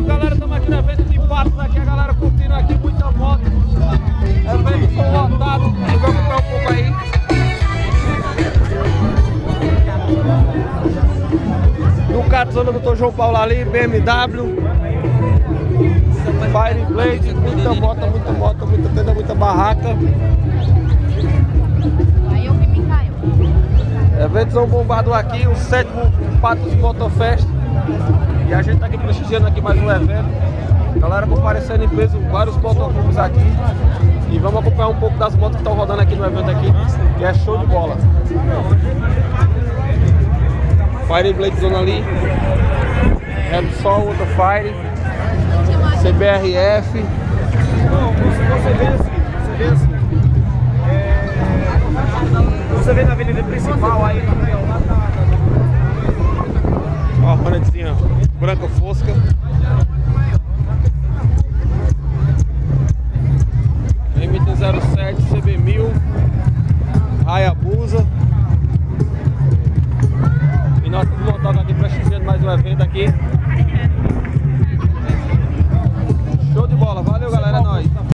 galera, estamos aqui no evento de Patos, aqui a galera curtindo aqui, muita moto. Evento foi lotado, vamos comprar um pouco aí. Ducatzona do Dr. João Paulo ali, BMW, Fireblade, muita moto, muita tenda, muita barraca. Aí eu vi me caiu. Eventos são bombados aqui, o 7º Patos Motofest. E a gente tá aqui prestigiando aqui mais um evento. Galera comparecendo em peso, vários motoclubes aqui. E vamos acompanhar um pouco das motos que estão rodando aqui no evento aqui, que é show de bola. Fireblade Zona ali, Repsol, outra Fire, CBRF. Você vê na avenida principal aí também, ó, lá tá. Ó, a Hornetzinha branca fosca. MT-07, CB1000, Hayabusa. E nós estamos montando aqui prestigiando mais um evento aqui.